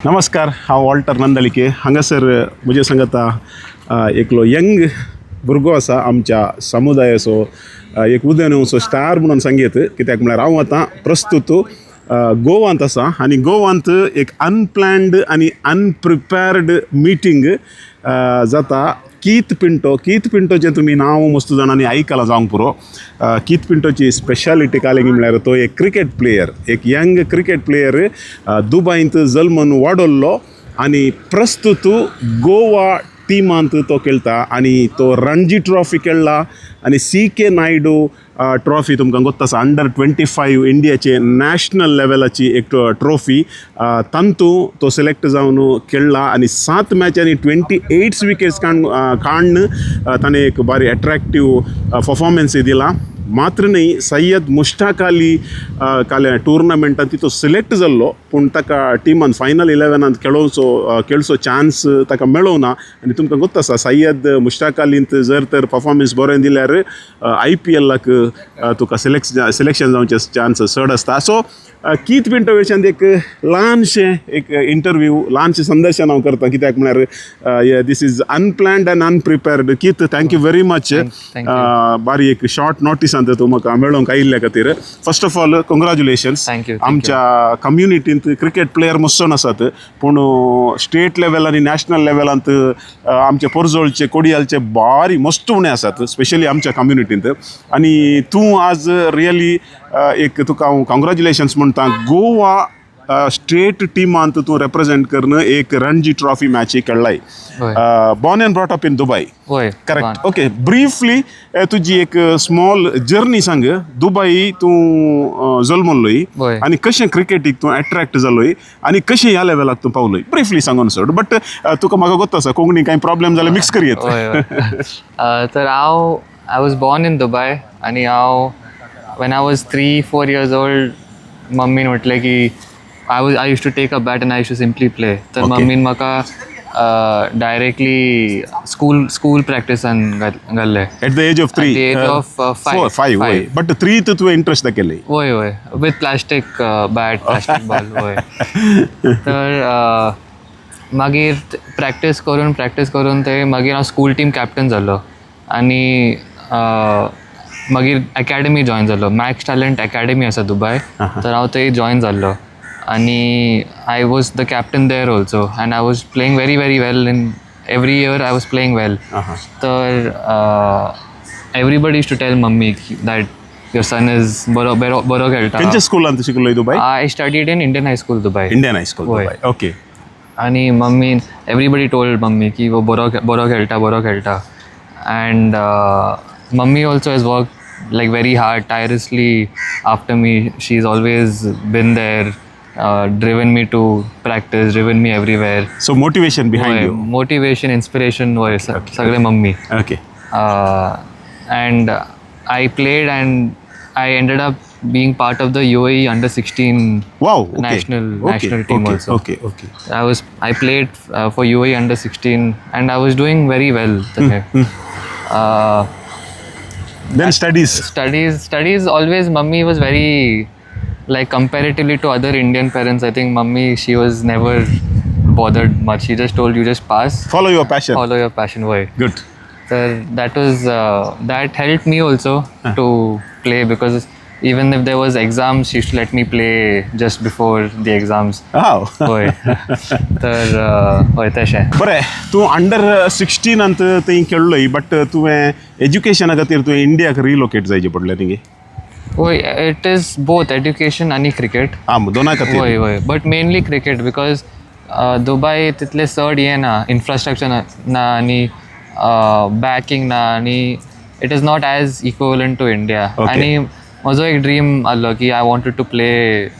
नमस्कार, हांव वॉल्टर नंदलिके. हांगासर म्हजे सांगता एकलो यंग भुरगो आसा आमच्या समुदायाचो एक उदयनवचो स्टार म्हणून सांगेत. कित्याक म्हळ्यार हांव आतां प्रस्तुत गोवांत आसा आनी गोवांत एक अनप्लॅन्ड आनी अनप्रिपेर्ड मिटींग जाता. कीथ पिंटोचें तुमी नांव मस्त जाणांनी आयकलां जावंक पुरो. कीथ पिंटोची स्पेशालिटी कालेंगी म्हळ्यार तो एक क्रिकेट प्लेयर, एक यंग क्रिकेट प्लेयर दुबयंत जल्मून वाडोल्लो आनी प्रस्तुत गोवा टिमांत तो खेळटा आनी तो रणजी ट्रॉफी खेळ्ळा आनी CK नायडू ट्रॉफी तुमकां गोत्ता आसा. अंडर-25 इंडियाचे नॅशनल लेवलाची एक ट्रॉफी तांतू तो सिलेक्ट जावन खेळ्ळा आनी 7 मॅचांनी 28 विकेट्स काडून ताणें एक बरी अट्रॅक्टीव परफॉर्मन्स दिला. मात्र न्ही, सय्यद मुश्ताक अली काले टुर्नामेंटांत तो सिलेक्ट जाल्लो पूण ताका टिमान फायनल 11 खेळचो चान्स ताका मेळों ना. आनी तुमकां गोत्ता आसा सय्यद मुश्ताक अलींत जर तर परफॉर्मन्स बरें दिल्यार IPLाक तुका सिलेक्शन जावचे चान्स चड आसता. सो कीथ पिंटो कडच्यान एक ल्हानशें एक इंटरव्यू, ल्हानशें संदर्शन हांव करतां. कित्याक म्हळ्यार this is unplanned and unprepared. Keith, thank you very much. बारी एक शॉर्ट नोटीसांत तूं म्हाका मेळोंक आयिल्ल्या खातीर फर्स्ट ऑफ ऑल कॉंग्रॅच्युलेशन्स. आमच्या कम्युनिटींत क्रिकेट प्लेयर मस्सोन आसात पूण स्टेट लेवल आनी नॅशनल लेवलांत आमचे पोरजोळचे कोडयालचे बारी मस्त उणे आसात, स्पेशली आमच्या कम्युनिटींत. आनी तूं आज रियली एक तुका हांव कॉंग्रॅच्युलेशन्स म्हणटा. गोवा स्टेट टिमांत तूं रिप्रेझेंट करून एक रणजी ट्रॉफी मॅची खेळ्ळाय. Born and brought up in Dubai, correct? Okay, briefly तुजी एक स्मॉल जर्नी सांग. दुबय तूं जल्मल्लोय आनी कशें क्रिकेटीक तूं अट्रॅक्ट जालोय आनी कशें ह्या लेवलाक तूं पावलोय, ब्रीफली सांगून सोड. बट तुका म्हाका गोत्ता आसा कोंकणी कांय प्रॉब्लेम जाल्यार मिक्स करयेत. तर I was born in Dubai आणि when I was 3-4 years old, मम्मीन म्हटलें की I used to take a bat and I used to simply play. तर मम्मीन म्हाका डायरेक्टली स्कूल प्रॅक्टिसान घाल्लें. At the age of 3? At the age of 5. वय. But 3 तुवें इंट्रस्ट दाखयलें? वय with plastic bat, plastic ball. वय. तर मागीर प्रॅक्टीस करून ते मागीर हांव स्कूल टीम कॅप्टन जालो आनी मागीर अकॅडमी जॉयन जालो. मॅक्स टॅलंट अकॅडमी आसा दुबय, तर हांव थंय जॉयन जाल्लो आनी I was the captain there also and I was playing very well in every year. I was playing well. तर everybody used to tell mummy that your son is बरो खेळटा. खंयच्या स्कुलांत शिकलोय Dubai? I studied in Indian high school Dubai. Indian high school, okay. आनी मम्मीन everybody told mummy की वो बरो खेळटा. And mummy also has work like very hard, tirelessly after me. She's always been there, driven me to practice, driven me everywhere. So motivation behind you? Motivation, inspiration was sagre mummy. Okay. And I played and I ended up being part of the UAE under-16 national team also. Okay. I played for UAE under-16 and I was doing very well. Then studies always mummy was very, like, comparatively to other Indian parents, I think mummy, she was never bothered much. She just told you just pass, follow your passion. Why? Good. So that helped me also to play, because even if there was exams, she used to let me play just before the exams. होय. तर होय तशें. बरें, तूं अंडर-16 अंत थंय खेळ्ळोय, but तुवें एज्युकेशना खातीर तुवें इंडियाक रिलोकेट जायचें पडलें थिंगे? होय, इट इज बोथ एड्युकेशन आनी क्रिकेट. दोनाय खातीर? होय, but mainly cricket, because Dubai तितलें चड हें ना, इन्फ्रास्ट्रक्चर ना आनी बॅकींग ना आनी it is not as equivalent to India. आनी म्हजो एक ड्रीम आसलो की I wanted to play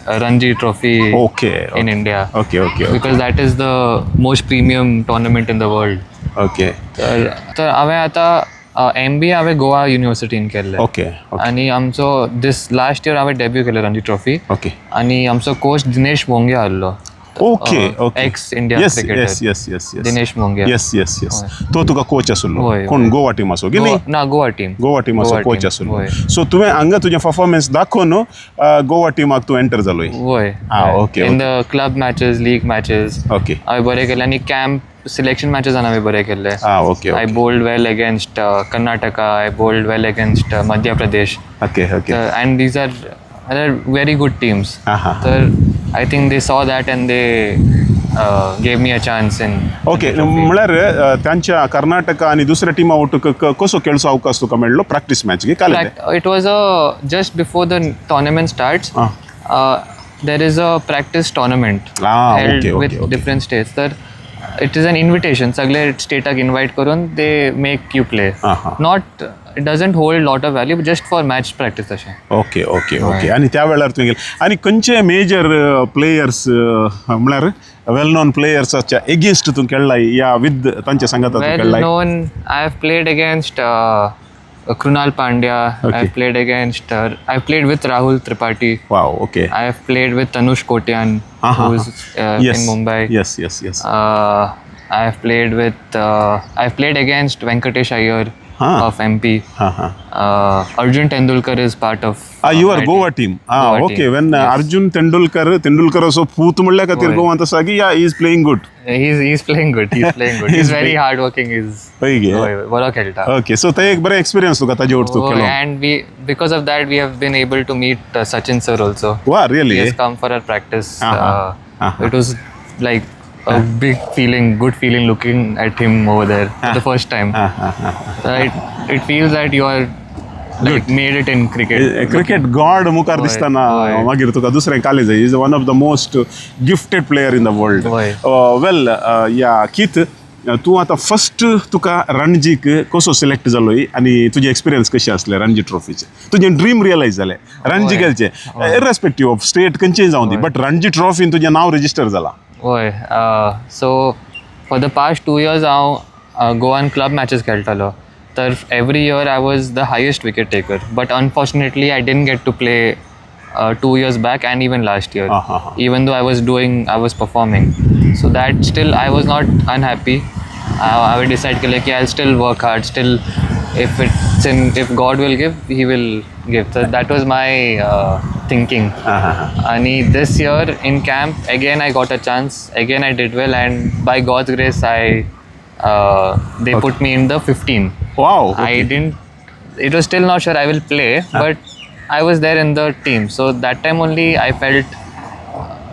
Ranji trophy in India, because that is the most premium tournament in the world. Okay. तर हांवें आतां MBA हांवें गोवा युनिवर्सिटीन केल्लें. आनी आमचो लास्ट इयर हांवें डेब्यू केलें रणजी ट्रॉफी. आनी आमचो कोच दिनेश भोंगे आहलो, Okay. Ex India Yes, cricketer. yes. Dinesh Mongia. Yes. तो तुका कोच आसलो होय, कोण होय. गोवा टीम असो की नाही ना गोवा टीम. गोवा टीम असो कोच team. आसलो होय. सो तुवें हांगा तुजें परफॉर्मन्स दाखोवन गोवा टीमाक तूं एंटर जालोय होय. Okay in the club matches, league matches okay हांवें बरें केलें आनी कॅम्प सिलेक्शन मॅचेस हांवें बरें केल्ले. Okay I bowled well against Karnataka. I bowled well against Madhya Pradesh. Okay And these are very good teams. So I think they saw that and they gave me a chance in. Okay म्हळ्यार तांच्या कर्नाटका आनी दुसऱ्या टिमा वटूक कसो खेळचो अवकाश तुका मेळ्ळो practice match गे काल It was just before the tournament starts. There is a practice tournament held okay, with okay. different states. तर it is an invitation. सगळे स्टेटाक इन्वाइट करून they make you play. Not it doesn't hold lot of value, but just for match practice अशें. Okay आनी त्या वेळार तुवें गेले आनी खंयचे मेजर प्लेयर्स म्हळ्यार वेल नोन प्लेयर्साच्या एगेन्स्ट तूं खेळ्ळाय या विथ तांच्या संगात तूं Well खेळ्ळाय known, I have played against Krunal Pandya. I've played with Rahul Tripathi. Wow okay I have played with Tanush Kotian, who's in Mumbai. Yes. I've played against Venkatesh Iyer of MP. Arjun Tendulkar is part of. You are Goa team. Okay. When Arjun Tendulkar also put म्हणल्या खातीर गोवा तसा की he is playing good. He's playing good. He's very hard working. पळय गे बरो खेळटा. Okay so ते एक बरें एक्सपिरियन्स तुका ताजे वरतूं केलो And because of that we have been able to meet Sachin sir also. वा really He has come for our practice. It was like a big feeling, good feeling looking at him over there for the first time. It feels that you are like made it in cricket. Cricket God मुखार दिसतना मागीर तुका दुसरें college is one of the most gifted player in the world well या कीत तूं आतां first तुका रणजीक कसो सिलेक्ट जालोय आनी तुजे एक्सपिरियन्स कशे आसले रणजी ट्रॉफीचे तुजें ड्रीम रियलायज जालें रणजी खेळचें इरेस्पेक्टीव ऑफ स्टेट खंयचेय जावं दी बट रणजी ट्रॉफीन तुजें नांव रजिस्टर जालां होय so for the past 2 years हांव गोवान क्लब मॅचेस खेळटालो तर every year I was the highest wicket taker but unfortunately I didn't get to play 2 years back and even last year even though I was performing so that still I was not unhappy. I would decide कि I'll still work hard still if God will give he will give so that was my thinking. And this year in camp again I got a chance again I did well and by God's grace they put me in the 15. Wow, okay. It was still not sure I will play but I was there in the team so that time only I felt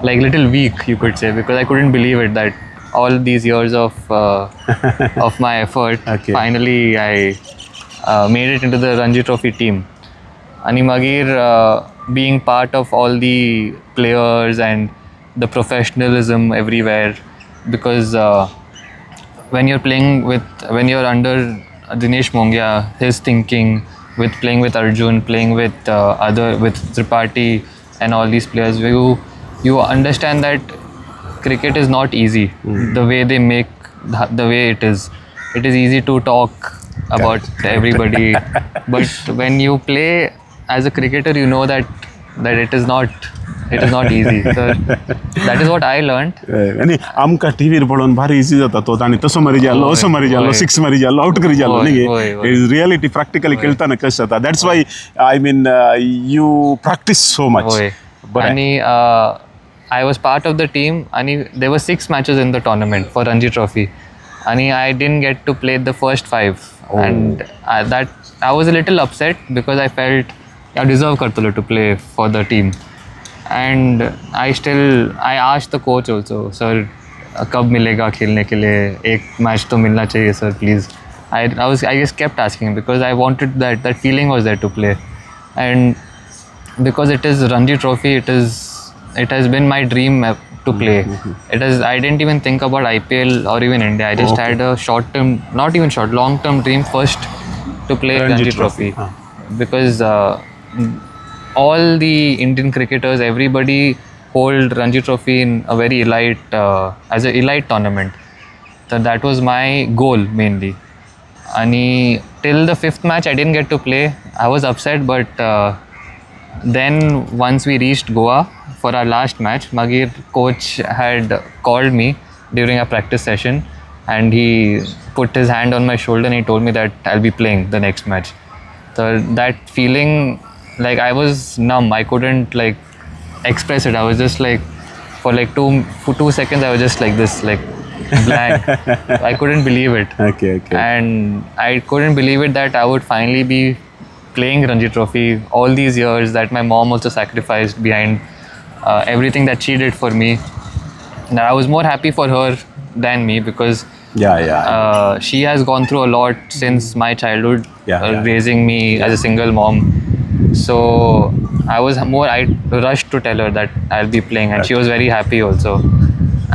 like little weak you could say because I couldn't believe it that all these years of my effort finally I made it into the Ranji Trophy team. And magir being part of all the players and the professionalism everywhere because when you're under Dinesh Mongia, his thinking with playing with Arjun, playing with with Tripathi and all these players, you understand that cricket is not easy. The way they make the way it is easy to talk about everybody, but when you play as a cricketer, you know that it is not easy. So that is what I learned. आनी आमकां टीव्हीर पळोवन भारी easy जाता तो ताणी तसो मारी जालो असो मारी जालो सिक्स मारी जालो आउट करी जालो न्ही इज रियलिटी प्रॅक्टिकली खेळताना कशें जाता that's why I mean you practice so much आणि I was part of the team and there were 6 matches in the tournament for Ranji Trophy and I didn't get to play the first 5 and I was a little upset because I felt I deserve kartalo to play for the team and I asked the coach also sir कब मिलेगा खेलने के लिए एक match तो मिलना चाहिए sir please. I just kept asking because I wanted that feeling was there to play and because it is Ranji Trophy it has been my dream to play. I didn't even think about IPL or even India. I just had a long term dream first to play Ranji Trophy because all the Indian cricketers everybody hold Ranji Trophy in a very elite as an elite tournament. So that was my goal mainly. And till the 5th match I didn't get to play. I was upset but then once we reached Goa for our last match, Magir coach had called me during a practice session, and he put his hand on my shoulder and he told me that I'll be playing the next match. So that feeling, like I was numb. I couldn't like express it. I was just like, for 2 seconds, I was just like this, like blank. I couldn't believe it. Okay. And I couldn't believe it that I would finally be playing Ranji Trophy all these years, that my mom also sacrificed behind everything that she did for me. And I was more happy for her than me, because she has gone through a lot since my childhood, raising me as a single mom. So I rushed to tell her that I'll be playing, and she was very happy also.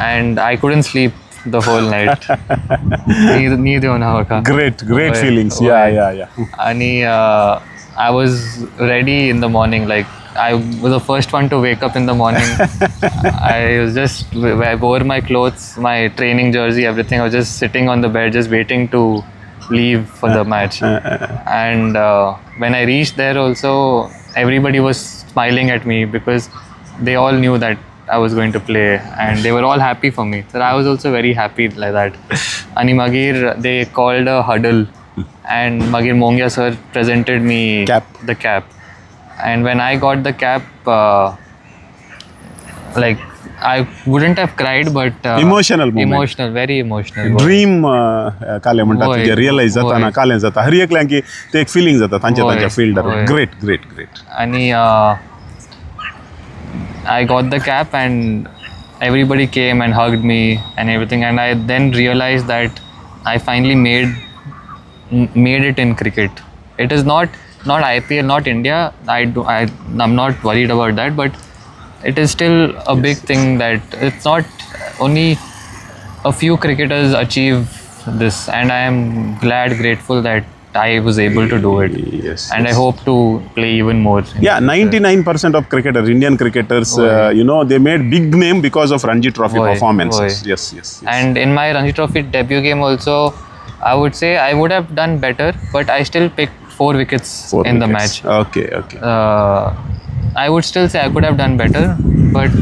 And I couldn't sleep the whole night. Neither one hour. Great feelings. And I was ready in the morning. Like I was the first one to wake up in the morning. I wore my clothes, my training jersey, everything. I was just sitting on the bed, just waiting to leave for the match. And when I reached there also, everybody was smiling at me, because they all knew that I was going to play, and they were all happy for me. So I was also very happy like that. And Magir, they called a huddle, and Magir Mongia sir presented me the cap. And when I got the cap, like I wouldn't have cried, but emotional moment. Emotional, very emotional. Dream काले म्हणतात तुझे realise जाताना काले जाता हर एकल्यांकी ते एक filling जाता तांच्या fielder. Great. And I got the cap, and everybody came and hugged me and everything, and I then realized that I finally made it in cricket. It is not IPL, not India. I'm not worried about that, but it is still a big thing that it's not only a few cricketers achieve this, and I am grateful that I was able to do it. And I hope to play even more. 99% of cricketers, Indian cricketers, they made big name because of Ranji Trophy performances. Yes. And in my Ranji Trophy debut game also, I would say I would have done better, but I still picked 4 wickets in the match. Okay. I would still say I could have done better, but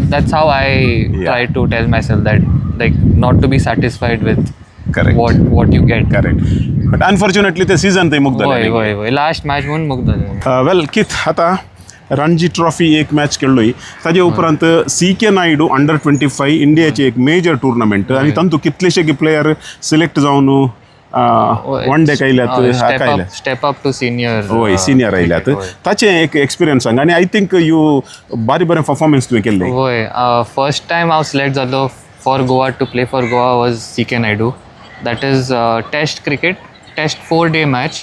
that's how I try to tell myself that, like, not to be satisfied with what you get. Correct. But unfortunately the season they मुक्त झाले. होय. Last match म्हणून मुक्त झाले. Well कित आता Ranji trophy एक match खेळलोय, ताजे उपरांत CK नायडू अंडर-25 इंडियाची एक मेजर टुर्नामेंट, आणि तांतू कितलेशे प्लेयर सिलेक्ट जावन वन डे आयल्यात, स्टेप अप टू सिनियर. होय, सिनियर आयल्यात. ताचे एक एक्सपिरियन्स सांग. आणि आय थिंक यू बरें परफॉर्मन्स तुवें केल्लें. होय, फर्स्ट टायम हांव सिलेक्ट जालो for Goa to play for Goa was CK Naidu. That is test cricket, test 4-day match,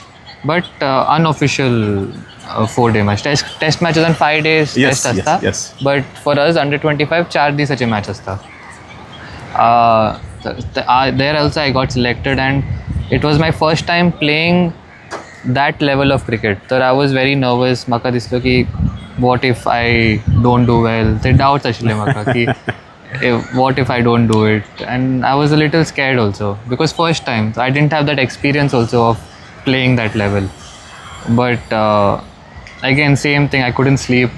but unofficial 4-day match. Test matches on 5 days test asta. Yes. But for us under-25 4 दिवसाचे match asta. There also I got selected, and it was my first time playing that level of cricket. So I was very nervous. Maka dislo ki what if I don't do well? The doubts ashile maka ki what if I don't do it? And I was a little scared also, because first time, so I didn't have that experience also of playing that level. But again, same thing, I couldn't sleep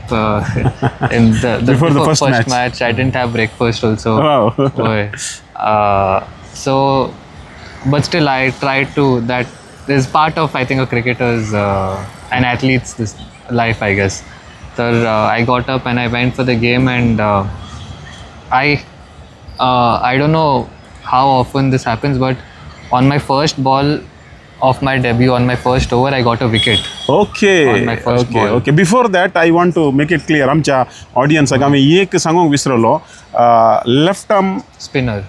in before the first match. I didn't have breakfast also. Wow. So but still I tried to. That is part of, I think, a cricketer's an athlete's this life, I guess. So I got up and I went for the game, and I don't know how often this happens, but on my first ball of my debut, on my first over, I got a wicket. On my first ball. Okay. Before that, I want to make it clear. आमच्या ऑडियन्साक आमी एक सांगूंक विसरलो. Left arm spinner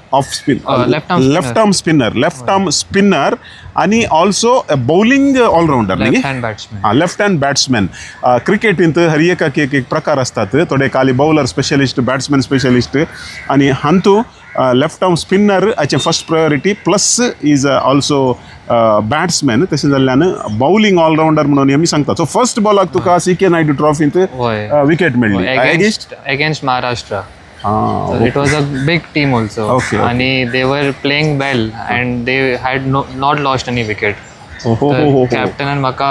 left arm spinner आणि also bowling allrounder. Left hand batsman. क्रिकेटींत हर एकाक एक प्रकार असतात. थोडे खाली बॉलर स्पेशलिस्ट, बॅट्समॅन स्पेशलिस्ट, आणि हांतू लेफ्ट आर्म स्पिनर हाचे first priority, plus is also batsman. तशें जाल्ल्यान बॉलिंग ऑलराउंडर म्हणून आमी सांगता. सो फर्स्ट बॉलाक तुका CK नायडू ट्रॉफींत विकेट मेळ्ळी against Maharashtra. So it was a big team also. And they were playing well, and they had not lost any wicket. Captain and Maka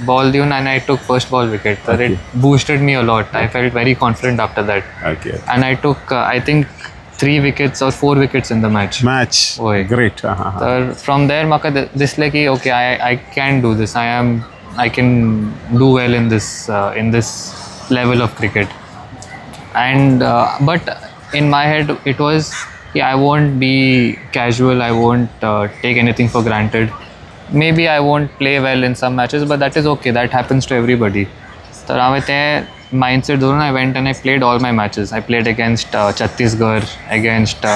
ball दिवन and I took first ball wicket. So it boosted me a lot. I felt very confident after that. Okay. And I took I think 3 wickets or 4 wickets in the match. Oy. Great. So from there म्हाका दिसलें की okay I can do this. I can do well in this level of cricket. And but in my head it was I won't be casual. I won't take anything for granted. Maybe I won't play well in some matches, but that is okay. That happens to everybody. So हांवें तें mindset धरून I went and I played all my matches. I played against Chhattisgarh, against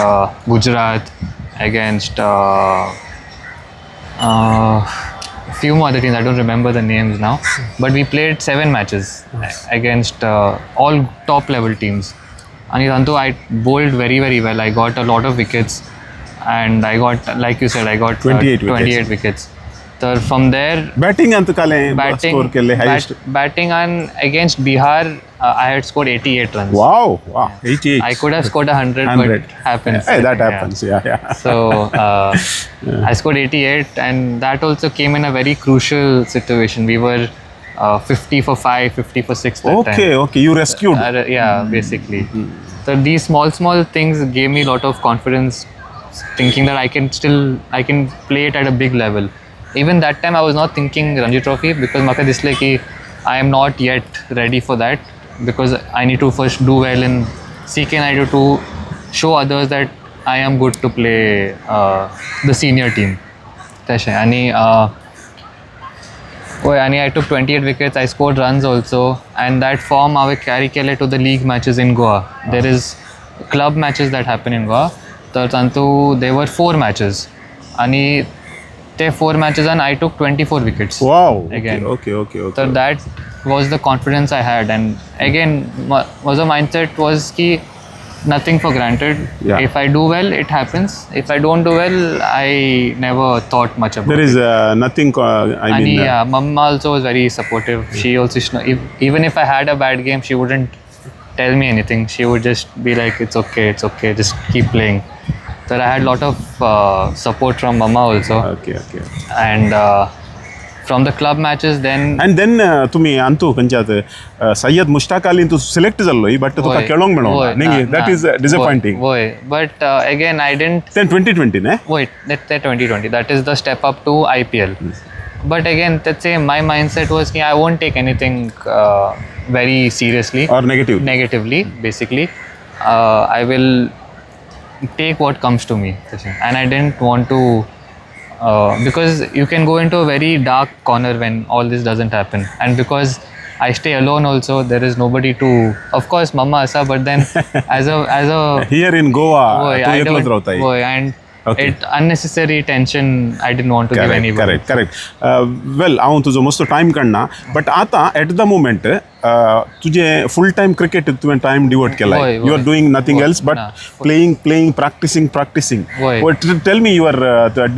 Gujarat, against few more other teams. I don't remember the names now, but we played 7 matches against all top level teams. And Antu, I bowled very well. I got a lot of wickets, and I got, like you said, I got 28 wickets. So from there, batting and batting and against Bihar, I had scored 88 runs. Wow, 88. I could have scored 100, but it happens. Hey, that happens, yeah. So I scored 88, and that also came in a very crucial situation. We were 50 for 5, 50 for 6 that time. Okay, you rescued. Yeah, basically. So these small things gave me a lot of confidence, thinking that I can play it at a big level. Even that time I was not thinking Ranji Trophy, because maka disle ki I am not yet ready for that, because I need to first do well in CK, and I need to show others that I am good to play the senior team. And I took 28 wickets. I scored runs also, and that form I will carry to the league matches in Goa. There is club matches that happen in Goa. So there were 4 matches, and 4 matches, and I took 24 wickets. Wow. Again. Okay. So that was the confidence I had, and again, was a mindset was ki nothing for granted. Yeah. If I do well, it happens. If I don't do well, I never thought much about it. There is nothing. Mama also was very supportive. She also, even if I had a bad game, she wouldn't tell me anything. She would just be like, "It's okay, just keep playing." So I had a lot of support from Mama also. Okay. And from the club matches then. And then तुम्ही अंतु खंयच्यात सय्यद मुश्ताक अली तू select जाल्लो but तुका केळोंक मेळोना न्ही that is disappointing. But again I didn't. Then 2020 ne? Wait, that's 2020. That is the step up to IPL. But again, that's my mindset was I won't take anything very seriously or negatively basically. I will take what comes to me, and I didn't want to because you can go into a very dark corner when all this doesn't happen, and because I stay alone also, there is nobody to, of course Mama asa, but then as a here in Goa and it unnecessary tension I didn't want to give anybody. Correct. Well, हांव तुजो मस्त time Kadana, but आता at the moment तुझे full time cricket तुवें time devote केलाय. You are doing nothing else but playing, practicing. Tell me your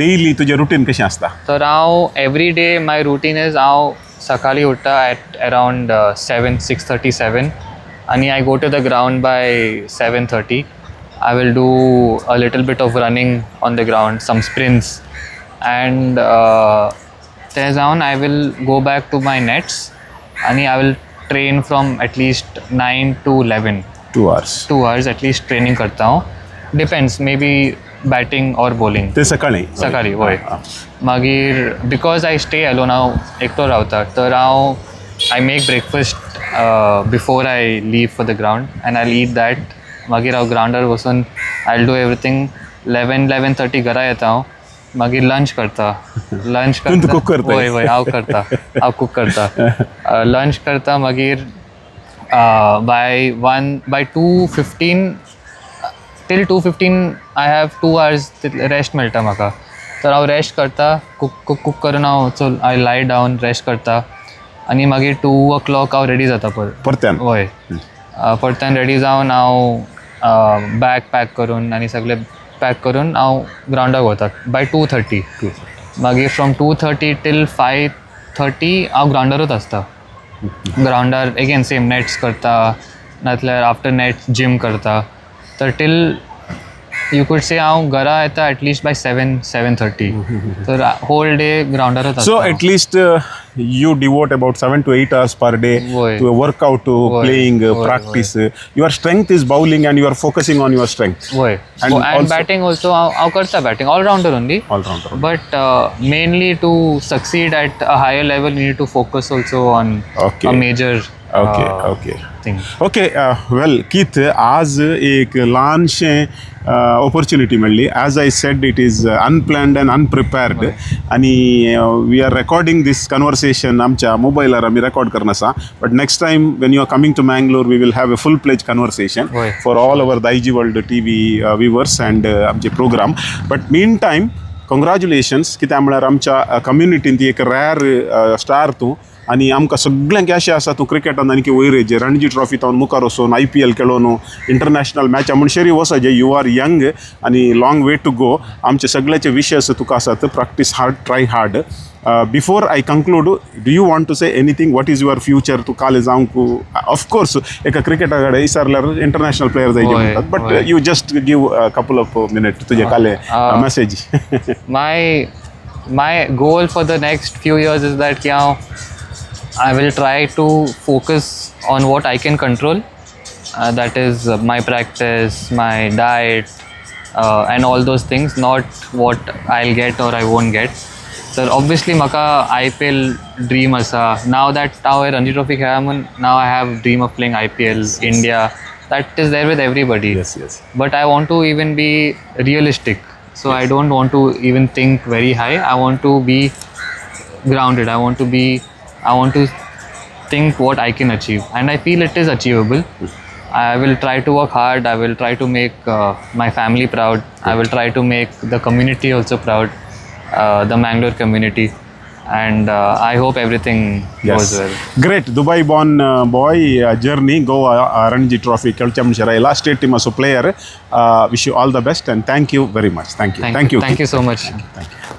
daily तुझे routine कशें आसता? So now every day my routine is हांव सकाळी उठ्ठा at around 6:37 and I go to the ground by 7:30. I will do a little bit of running on the ground, some sprints, and there on I will go back to my nets and I will train from at least 9 to 11. 2 hours. 2 hours at least training करता हूँ. Depends, maybe batting or bowling. ते सकाळी होय. मागीर because I stay alone हांव एकटो रावता, तर हांव I make breakfast before I leave for the ground and I'll eat that. मागीर हांव ग्राउंडार वचून I'll do everything. 11:30 घरा येता हांव. मागीर लंच करता. हांव कुक करता. लंच करता मागीर by 2:15 till 2:15 I have 2 hours rest मेळटा म्हाका. तर हांव रेस्ट करता, कुक करून हांव चल I lie down रेस्ट करता आनी मागीर 2 o'clock हांव रेडी जाता परत्यान. होय. परत्यान रेडी जावन हांव बॅग पॅक करून आनी सगळें पॅक करून हांव ग्राउंडाक वता बाय 2:30. मागीर फ्रॉम 2:30 till 5:30 हांव ग्राउंडारूच आसता. ग्राउंडार एगेन सेम नेट्स करता, नाजाल्यार आफ्टर नेट्स जीम करता. तर टील यू कूड से हांव घरा येता एटलिस्ट बाय 7:30. तर होल डे ग्राउंडारूच आसता. सो at least you devote about 7 to 8 hours per day Woy. to a workout, to Woy. playing, Woy, practice. Your strength is bowling and you are focusing on your strength. Woy. And And also- batting also, I'll करता batting, all-rounder only. All-rounder. But mainly to succeed at a higher level, you need to focus also on Okay. a major Okay. thing. Okay well Keith आज एक लहानशें opportunity मेळ्ळी as I said it is unplanned and unprepared आणि we are recording this conversation आमच्या मोबायलार आमी record करना आसा but next time when you are coming to Mangalore we will have a full fledged conversation होय. For all our Daiji world TV viewers and आमचे programme but meantime congratulations कित्याक म्हळ्यार आमच्या कम्युनिटीन ती एक रॅर स्टार तूं आनी आमकां सगळ्यांक अशें आसा तूं क्रिकेटान आनी वयरेजे रणजी ट्रॉफी तावन मुखार वचून IPL खेळून इंटरनॅशनल मॅचा म्हणशेरी वचजे यू आर यंग आनी लाँग वे टू गो आमचे सगळ्याचे विशयस तुका आसात practice hard try hard before I conclude do you want to say anything what is your future तूं काले जावंक ऑफकोर्स एका क्रिकेटा कडेन विचारल्यार इंटरनॅशनल प्लेयर जायचे होय, म्हणटात बट होय. You just give couple of minute तुजे काले message My goal for the next few years is that I will try to focus on what I can control. That is my practice, my diet, and all those things, not what I'll get or I won't get. So obviously maka IPL dream asa. Now that Ranji Trophy खेळामून, now I have dream of playing IPL, India. That is there with everybody. yes. But I want to even be realistic. So I don't want to even think very high. I want to be grounded. I want to think what I can achieve, and I feel it is achievable. I will try to work hard. I will try to make my family proud. I will try to make the community also proud, the Mangalore community, and I hope everything goes well. Great. Dubai born boy journey go Ranji Trophy खेळच्या म्हणजे राहिला state team असो player wish you all the best and thank you very much. Thank you. Thank you so much. Thank you.